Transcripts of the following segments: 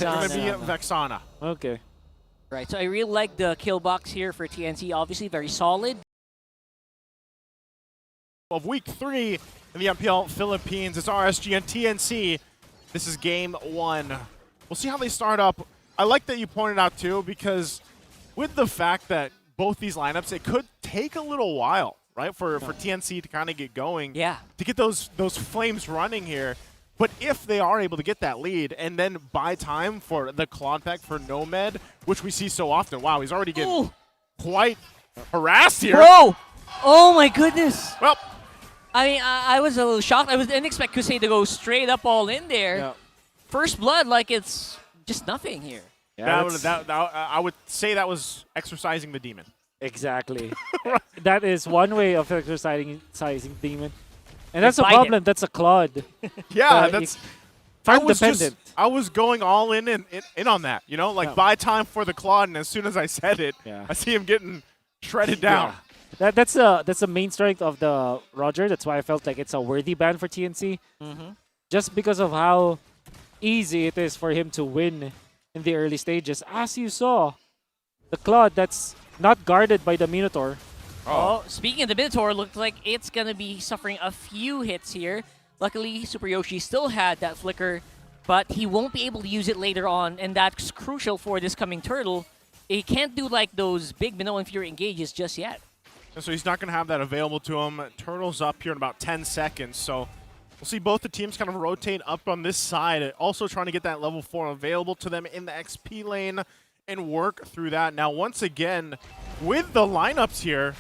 Gonna be Vexana. Vexana. Okay. Right, so I really like the kill box here for TNC. Obviously, very solid. Of week 3 in the MPL Philippines, it's RSG and TNC. This is game 1. We'll see how they start up. I like that you pointed out too, because with the fact that both these lineups, it could take a little while, right, for TNC to kind of get going. Yeah. To get those flames running here. But if they are able to get that lead and then buy time for the Claude Pack for Nomad, which we see so often. Wow, he's already getting quite harassed here. Bro! Oh my goodness! Well, I mean, I was a little shocked. I didn't expect Kusei to go straight up all in there. Yeah. First blood, like it's just nothing here. Yeah, I would say that was exercising the demon. exactly. That is one way of exercising demon. And that's a bite problem. That's a Claude. Yeah, that's Farm dependent. I was going all in on that, you know, like buy time for the Claude, and as soon as I said it, I see him getting shredded down. Yeah. That's the main strength of the Roger. That's why I felt like it's a worthy ban for TNC. Just because of how easy it is for him to win in the early stages. As you saw, the Claude that's not guarded by the Minotaur. Oh, speaking of the Minotaur, looks like it's going to be suffering a few hits here. Luckily, Super Yoshi still had that flicker, but he won't be able to use it later on, and that's crucial for this coming turtle. He can't do like those big Minoan Fury engages just yet. And so he's not going to have that available to him. Turtle's up here in about 10 seconds, so we'll see both the teams kind of rotate up on this side, also trying to get that level 4 available to them in the XP lane and work through that. Now, once again, with the lineups here,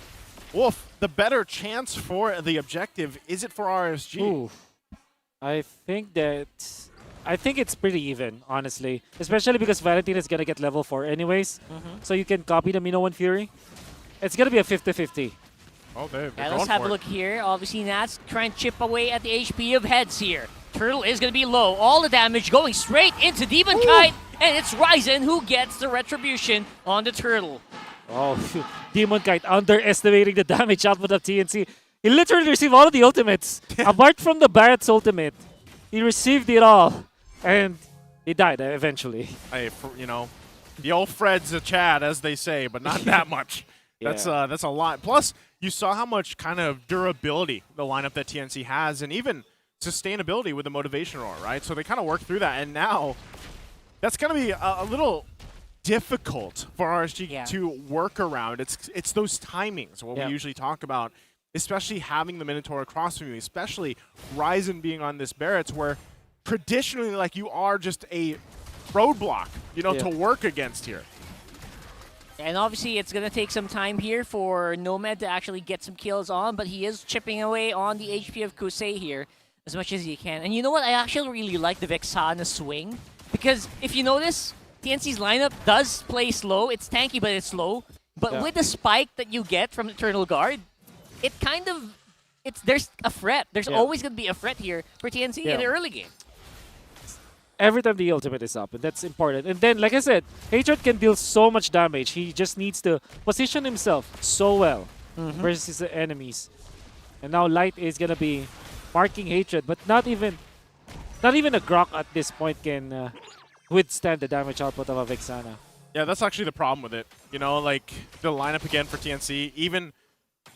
Wolf, the better chance for the objective, is it for RSG? Ooh. I think it's pretty even, honestly. Especially because Valentine is going to get level 4 anyways. So you can copy the Minoan Fury. It's going to be a 50-50. Oh, they're Let's have a look here. Obviously, Nats trying to chip away at the HP of heads here. Turtle is going to be low. All the damage going straight into Demon Kite, and it's Ryzen who gets the retribution on the Turtle. Oh, Demon Kite underestimating the damage output of TNC. He literally received all of the ultimates. Apart from the Barrett's ultimate, he received it all. And he died eventually. Hey, you know, the old Fred's a Chad, as they say, but not that much. That's a lot. Plus, you saw how much kind of durability the lineup that TNC has, and even sustainability with the motivation roar, right? So they kind of worked through that, and now that's going to be a little difficult for RSG to work around. It's those timings, what we usually talk about, especially having the Minotaur across from you, especially Ryzen being on this Barrett's, where traditionally, like, you are just a roadblock, you know, to work against here. And obviously, it's going to take some time here for Nomad to actually get some kills on, but he is chipping away on the HP of Kusei here as much as he can. And you know what? I actually really like the Vexana swing, because if you notice, TNC's lineup does play slow. It's tanky, but it's slow. But with the spike that you get from Eternal Guard, it kind of, there's a threat. There's always going to be a threat here for TNC in the early game. Every time the ultimate is up, and that's important. And then, like I said, Hatred can deal so much damage. He just needs to position himself so well versus the enemies. And now Light is gonna be marking Hatred, but not even a Grok at this point can withstand the damage output of a Vexana. Yeah, that's actually the problem with it. You know, like, the lineup again for TNC, even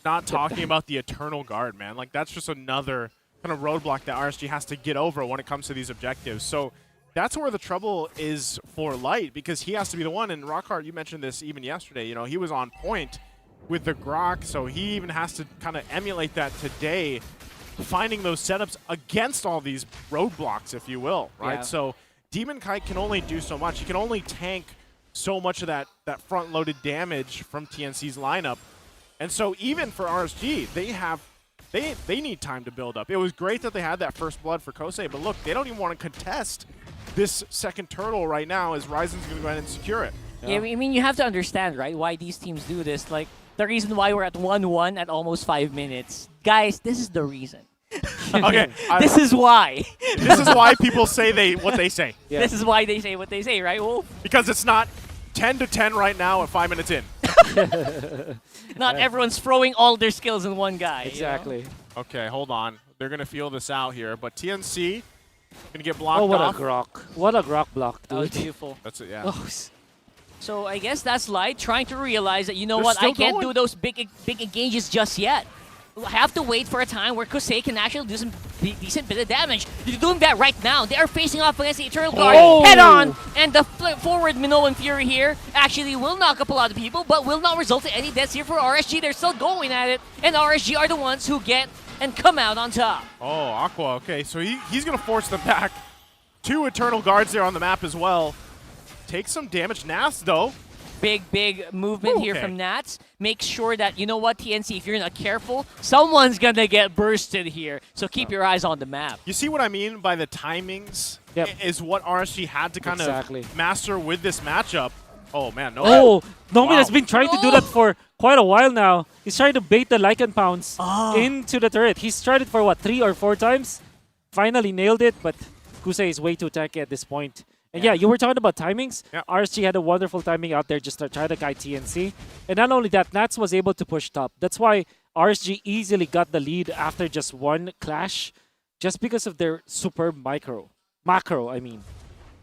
not talking about the Eternal Guard, man. Like, that's just another kind of roadblock that RSG has to get over when it comes to these objectives. So that's where the trouble is for Light, because he has to be the one. And Rockhart, you mentioned this even yesterday. You know, he was on point with the Grok, so he even has to kind of emulate that today, finding those setups against all these roadblocks, if you will, right? Yeah. So Demon Kite can only do so much. He can only tank so much of that front-loaded damage from TNC's lineup. And so even for RSG, they need time to build up. It was great that they had that first blood for Kosei, but look, they don't even want to contest this second turtle right now, as Ryzen's going to go ahead and secure it. Yeah, I mean, you have to understand, right, why these teams do this. Like, the reason why we're at 1-1 at almost 5 minutes. Guys, this is the reason. Okay. This is why. This is why people say what they say. Yeah. This is why they say what they say, right, Wolf? Because it's not 10-10 right now at 5 minutes in. Not everyone's throwing all their skills in one guy. Exactly. You know? Okay, hold on. They're going to feel this out here. But TNC Gonna get blocked Oh, what off. a grok. What a grok block, That was dude. beautiful. That's it, yeah. Oh, so I guess that's Light trying to realize that, you know They're what, I still can't going. do those big engages just yet. I have to wait for a time where Kosei can actually do some decent bit of damage. They're doing that right now. They are facing off against the Eternal Guard Oh! head on, and the forward Minoan Fury here actually will knock up a lot of people, but will not result in any deaths here for RSG. They're still going at it, and RSG are the ones who get and come out on top. Oh, Aqua, okay. So he's going to force them back. 2 Eternal Guards there on the map as well. Take some damage. Nas, though. Big movement here Okay. from Nats. Make sure that, you know what, TNC, if you're not careful, someone's gonna get bursted here. So keep your eyes on the map. You see what I mean by the timings? Yep. Is what RSG had to kind Exactly. of master with this matchup. Oh, man. No. Oh, Nomi Wow. has been trying to do that for quite a while now. He's trying to bait the Lycan Pounce Ah. into the turret. He's tried it for what, 3 or 4 times? Finally nailed it, but Kusei is way too tanky at this point. And yeah, you were talking about timings. Yeah. RSG had a wonderful timing out there just to try to guide TNC. And not only that, Nats was able to push top. That's why RSG easily got the lead after just one clash, just because of their superb macro, I mean.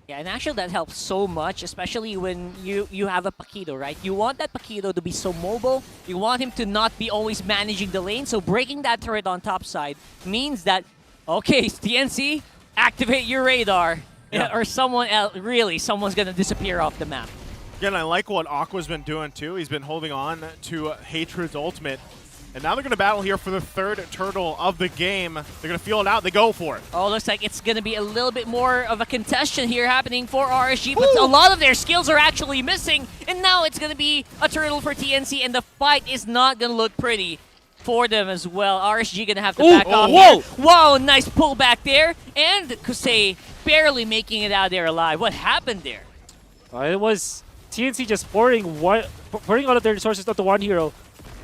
Yeah, and actually that helps so much, especially when you have a Paquito, right? You want that Paquito to be so mobile. You want him to not be always managing the lane. So breaking that turret on top side means that, okay, TNC, activate your radar. Yeah. Or someone else, really, someone's going to disappear off the map. Again, I like what Aqua's been doing, too. He's been holding on to Hatred's ultimate. And now they're going to battle here for the 3rd turtle of the game. They're going to feel it out. They go for it. Oh, looks like it's going to be a little bit more of a contention here happening for RSG, but a lot of their skills are actually missing, and now it's going to be a turtle for TNC, and the fight is not going to look pretty for them as well. RSG going to have to back off. whoa! Here. Whoa, nice pullback there, and Kusei barely making it out there alive. What happened there? It was TNC just pouring all of their resources onto one hero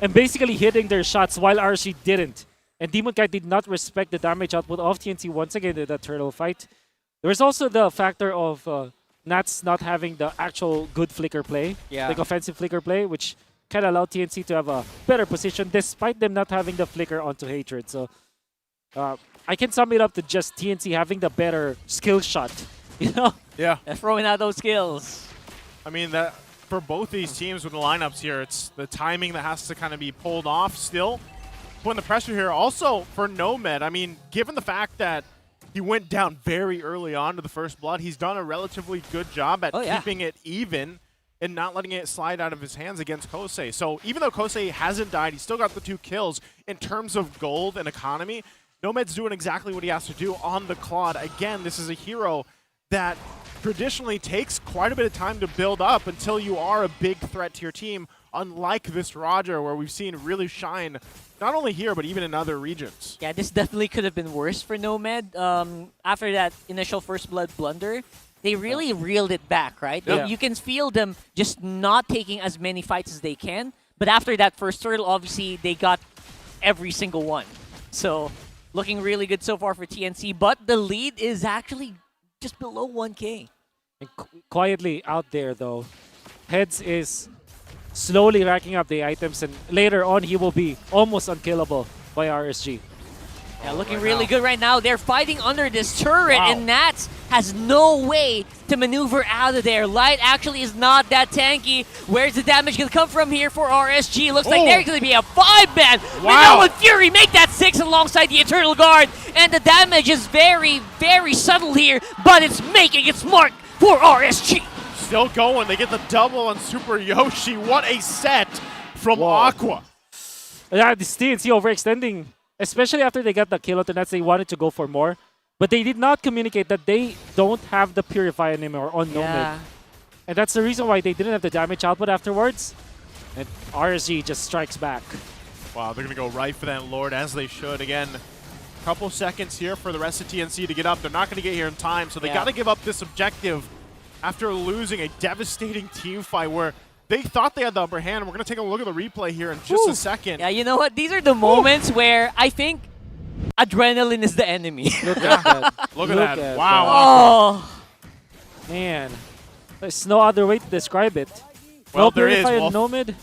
and basically hitting their shots while RSG didn't. And Demon Guy did not respect the damage output of TNC once again in that turtle fight. There was also the factor of Nats not having the actual good flicker play, like offensive flicker play, which kind of allowed TNC to have a better position despite them not having the flicker onto Hatred. So I can sum it up to just TNC having the better skill shot, you know? Yeah. They're throwing out those skills. I mean, that for both these teams with the lineups here, it's the timing that has to kind of be pulled off still. Putting the pressure here. Also, for Nomad, I mean, given the fact that he went down very early on to the first blood, he's done a relatively good job at keeping it even and not letting it slide out of his hands against Kosei. So even though Kosei hasn't died, he's still got the 2 kills. In terms of gold and economy, Nomad's doing exactly what he has to do on the Claude. Again, this is a hero that traditionally takes quite a bit of time to build up until you are a big threat to your team, unlike this Roger, where we've seen really shine, not only here, but even in other regions. Yeah, this definitely could have been worse for Nomad. After that initial First Blood blunder, they really reeled it back, right? Yeah. You can feel them just not taking as many fights as they can. But after that first turtle, obviously, they got every single one. So, looking really good so far for TNC. But the lead is actually just below 1K. And quietly out there, though, Heads is slowly racking up the items, and later on he will be almost unkillable by RSG. Yeah, looking really good right now. They're fighting under this turret, Wow. and Nats has no way to maneuver out of there. Light actually is not that tanky. Where's the damage going to come from here for RSG? Looks like they're going to be a 5-man. Wow. Minoan Fury make that 6 alongside the Eternal Guard, and the damage is very, very subtle here, but it's making its mark for RSG. Still going. They get the double on Super Yoshi. What a set from Aqua. Yeah, this TNC overextending, especially after they got the kill on the Nats. They wanted to go for more, but they did not communicate that they don't have the Purify anymore on Nomad. And that's the reason why they didn't have the damage output afterwards. And RSG just strikes back. Wow, they're going to go right for that Lord, as they should. Again, couple seconds here for the rest of TNC to get up. They're not going to get here in time, so they got to give up this objective after losing a devastating team fight where they thought they had the upper hand. We're going to take a look at the replay here in just a second. Yeah, you know what? These are the moments where I think adrenaline is the enemy. Look at that. Look at that. At Wow. Oh. Man, there's no other way to describe it. Well, no there is, Purify Wolf. and Nomad.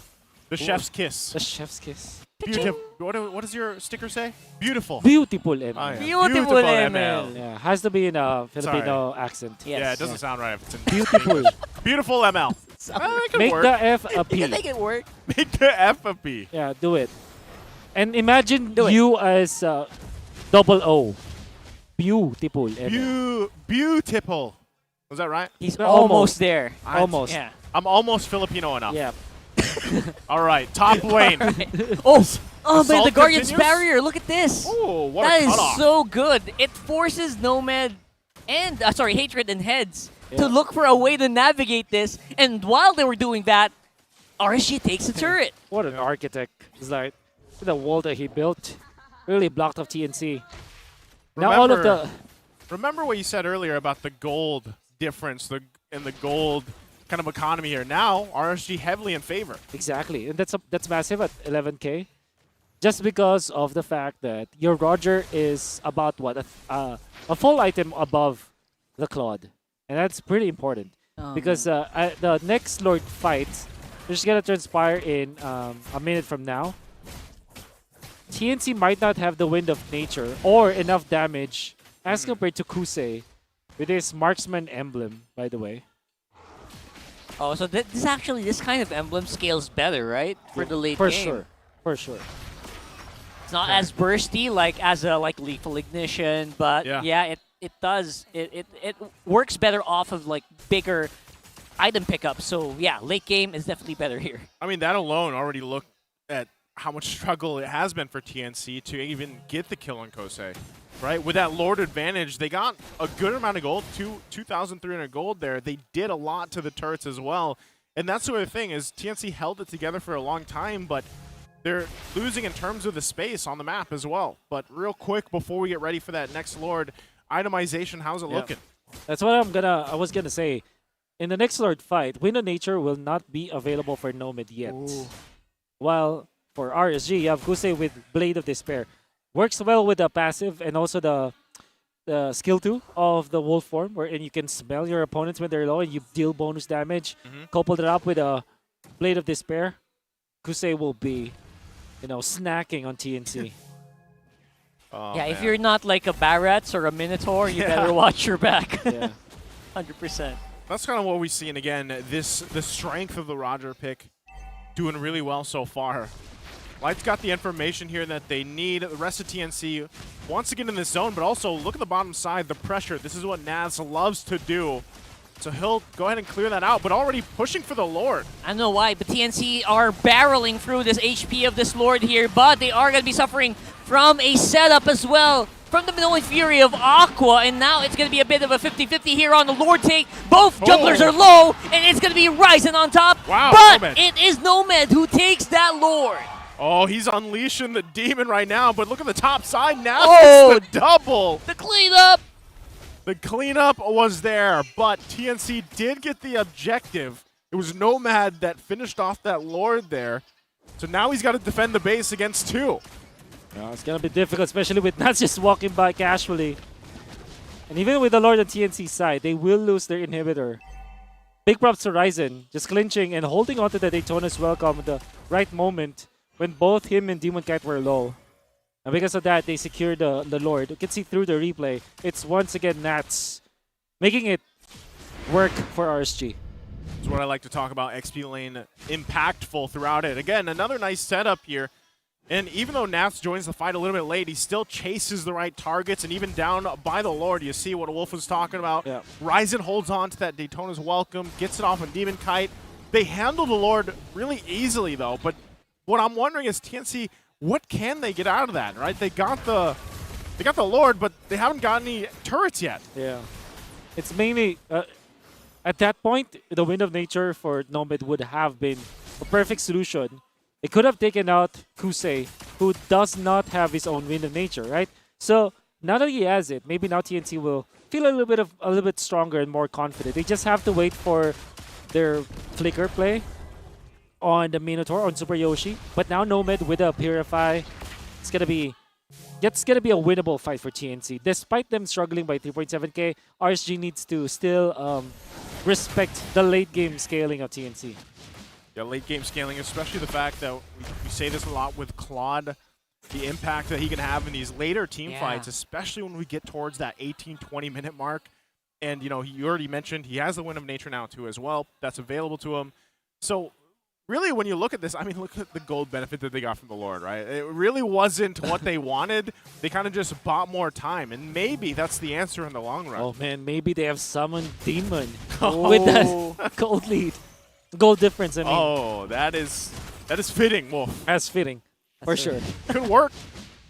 The chef's kiss. The chef's kiss. Beautiful. What does your sticker say? Beautiful. Beautiful ML. Oh, yeah. Beautiful ML. Yeah, has to be in a Filipino accent. Yes. Yeah, it doesn't sound right if it's in Beautiful. English. Beautiful ML. It could Make work. the F a You P. can make it work. Make the F a P. Yeah, do it. And imagine Do it. you as double O. Beautiful ML. Beautiful. Was that right? He's Almost. almost there. Almost. Yeah. I'm almost Filipino enough. Yeah. All right, top lane. Oh, man, the Assault Guardian's continues? barrier. Look at this. Oh, what That a is cutoff. so good. It forces Nomad and, Hatred and Heads Yeah. to look for a way to navigate this. And while they were doing that, RSG takes the turret. What an architect. It's like the wall that he built really blocked off TNC. Now all of the Remember what you said earlier about the gold difference and the gold kind of economy here. Now, RSG heavily in favor. exactly, and that's massive at 11K, just because of the fact that your Roger is about what a full item above the Claude, and that's pretty important because the next Lord fight is gonna transpire in a minute from now. TNC might not have the Wind of Nature or enough damage as compared to Kusei with his Marksman emblem, by the way. Oh, so this kind of emblem scales better, right? For the late For game. sure. For sure. It's not as bursty like as a lethal ignition, but Yeah. it does it works better off of like bigger item pickup. So yeah, late game is definitely better here. I mean, that alone already looked at how much struggle it has been for TNC to even get the kill on Kosei. Right? With that Lord advantage, they got a good amount of gold, 2,300 gold there. They did a lot to the turrets as well. And that's the other thing is TNC held it together for a long time, but they're losing in terms of the space on the map as well. But real quick, before we get ready for that next Lord, itemization, how's it looking? That's what I was gonna say. In the next Lord fight, Wind of Nature will not be available for Nomad yet. Ooh. While for RSG, you have Kusei with Blade of Despair. Works well with the passive and also the skill 2 of the wolf form, wherein you can smell your opponents when they're low and you deal bonus damage. Coupled it up with a Blade of Despair, Kusei will be, snacking on TNC. Oh, yeah, if man. you're not like a Barats or a Minotaur, you Yeah. better watch your back. Yeah. 100%. That's kind of what we've seen again. The strength of the Roger pick doing really well so far. Light's got the information here that they need. The rest of TNC wants to get in this zone, but also look at the bottom side, the pressure. This is what Naz loves to do. So he'll go ahead and clear that out, but already pushing for the Lord. I don't know why, but TNC are barreling through this HP of this Lord here, but they are going to be suffering from a setup as well from the Minoan Fury of Aqua, and now it's going to be a bit of a 50-50 here on the Lord take. Both jugglers are low, and it's going to be Ryzen on top, Wow, but Nomad. it is Nomad who takes that Lord. Oh, he's unleashing the demon right now, but look at the top side now. Oh. It's the double. The cleanup! The cleanup was there, but TNC did get the objective. It was Nomad that finished off that Lord there. So now he's got to defend the base against 2. It's gonna be difficult, especially with not just walking by casually. And even with the Lord on TNC side, they will lose their inhibitor. Big props to Ryzen, just clinching and holding onto the Daytona's welcome at the right moment when both him and Demon Kite were low. And because of that, they secured the Lord. You can see through the replay, it's once again Nats making it work for RSG. That's what I like to talk about. XP lane impactful throughout it. Again, another nice setup here. And even though Nats joins the fight a little bit late, he still chases the right targets. And even down by the Lord, you see what Wolf was talking about. Yeah. Ryzen holds on to that Daytona's welcome, gets it off on Demon Kite. They handle the Lord really easily, though. But what I'm wondering is TNC, what can they get out of that, right? They got the Lord, but they haven't got any turrets yet. Yeah. It's mainly, at that point, the Wind of Nature for Nomad would have been a perfect solution. It could have taken out Kusei, who does not have his own Wind of Nature, right? So now that he has it, maybe now TNC will feel a little bit stronger and more confident. They just have to wait for their flicker play on the Minotaur, on Super Yoshi. But now Nomad with a Purify, it's gonna be a winnable fight for TNC. Despite them struggling by 3.7k, RSG needs to still respect the late game scaling of TNC. Yeah, late game scaling, especially the fact that we say this a lot with Claude, the impact that he can have in these later team fights, especially when we get towards that 18-20 minute mark. And, you know, you already mentioned he has the Wind of Nature now, too, as well. That's available to him. So, really, when you look at this, I mean, look at the gold benefit that they got from the Lord, right? It really wasn't what they wanted. They kind of just bought more time, and maybe that's the answer in the long run. Oh, man, maybe they have summoned Demon with that gold lead. Gold difference, I mean. Oh, that is fitting, Wolf. That's fitting, for sure. Could work.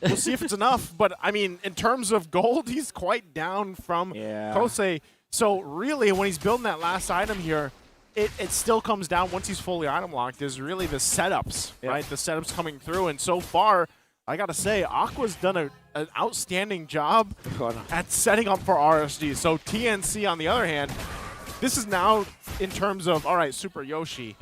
We'll see if it's enough. But, I mean, in terms of gold, he's quite down from Kosei. So, really, when he's building that last item here, it still comes down, once he's fully item locked, is really the setups, right? The setups coming through. And so far, I got to say, Aqua's done an outstanding job at setting up for RSG. So, TNC, on the other hand, this is now in terms of, all right, Super Yoshi,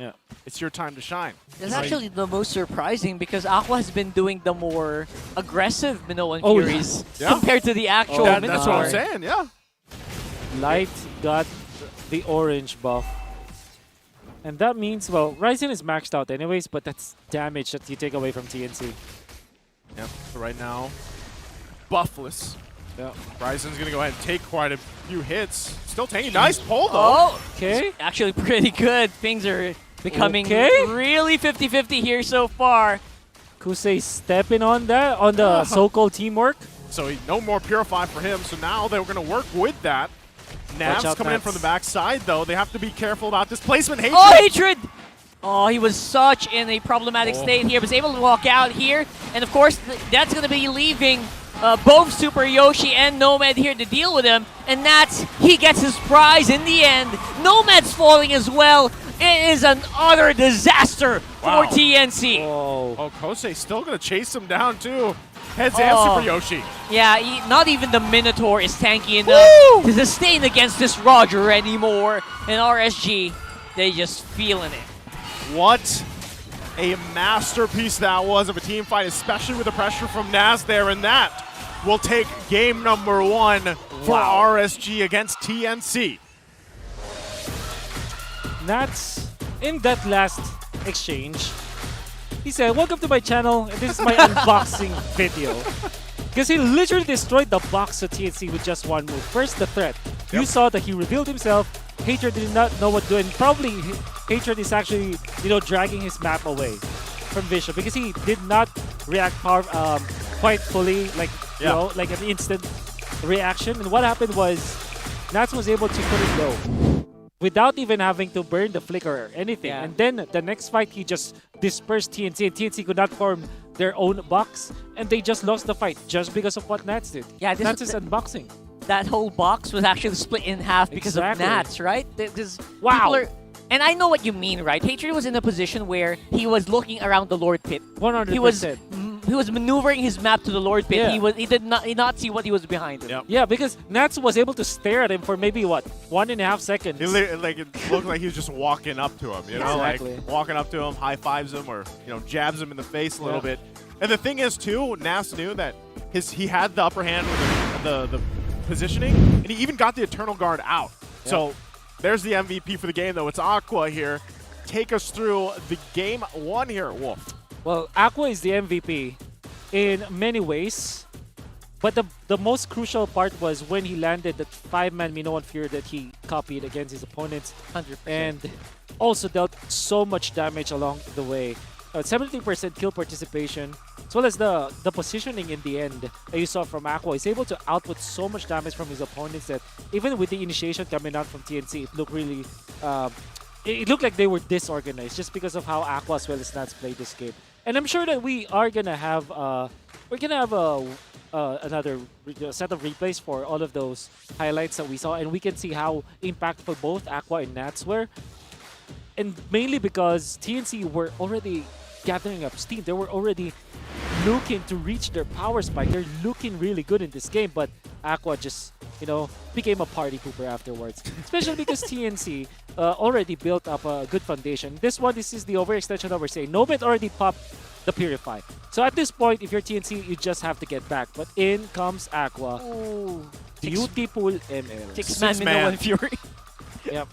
it's your time to shine. That's actually the most surprising because Aqua has been doing the more aggressive Minoan Furies compared to the actual Minotaur. That's what I'm saying, yeah. Light got the orange buff. And that means, well, Ryzen is maxed out anyways, but that's damage that you take away from TNC. Yep, so right now, buffless. Yeah. Ryzen's going to go ahead and take quite a few hits. Still taking nice pull, though. Oh, okay. Actually pretty good. Things are becoming really 50-50 here so far. Kusei stepping on that, on the so-called teamwork. So no more Purify for him, so now they're going to work with that. Nav's coming in from the backside, though. They have to be careful about displacement. Hatred! Oh, Hatred! Oh, he was such in a problematic state here. Was able to walk out here. And, of course, that's going to be leaving both Super Yoshi and Nomad here to deal with him. And he gets his prize in the end. Nomad's falling as well. It is an utter disaster for TNC. Oh, Kosei still going to chase him down, too. Heads and Super Yoshi. Yeah, not even the Minotaur is tanky enough to sustain against this Roger anymore. And RSG, they just feeling it. What a masterpiece that was of a team fight, especially with the pressure from Naz there. And that will take game number 1 for RSG against TNC. That's in that last exchange. He said, welcome to my channel, and this is my unboxing video. Because he literally destroyed the box of TNC with just one move. First, the threat. You saw that he revealed himself. Hatred did not know what to do, and probably Hatred is actually, dragging his map away from Vision because he did not react quite fully, like an instant reaction. And what happened was, Nats was able to put it low without even having to burn the flicker or anything. And then the next fight, he just dispersed TNC, and TNC could not form their own box, and they just lost the fight just because of what Nats did. Yeah, Nats is unboxing. That whole box was actually split in half because of Nats, right? Wow. And I know what you mean, right? Hatred was in a position where he was looking around the Lord Pit. 100%. He was maneuvering his map to the Lord Pit. He did not see what he was behind him. Yeah, because Nats was able to stare at him for maybe, 1.5 seconds. It looked like he was just walking up to him, like walking up to him, high fives him, or jabs him in the face a little bit. And the thing is, too, Nas knew that he had the upper hand with the positioning, and he even got the Eternal Guard out. So there's the MVP for the game, though. It's Aqua here. Take us through the game 1 here, Wolf. Well, Aqua is the MVP in many ways, but the most crucial part was when he landed that 5-man Minoan Fury that he copied against his opponents 100%. and also dealt so much damage along the way. 70% kill participation, as well as the positioning in the end that you saw from Aqua. He's able to output so much damage from his opponents that even with the initiation coming out from TNC, it looked really... it looked like they were disorganized just because of how Aqua as well as Nats played this game. And I'm sure that we are gonna have another set of replays for all of those highlights that we saw, and we can see how impactful both Aqua and Nats were. And mainly because TNC were already gathering up steam. They were already looking to reach their power spike. They're looking really good in this game, but Aqua just, became a party pooper afterwards. Especially because TNC already built up a good foundation. This is the overextension that we're saying. Nomad already popped the Purify. So at this point, if you're TNC, you just have to get back. But in comes Aqua. Ooh. Beautiful ML. 6-man Minoan Fury. Yep.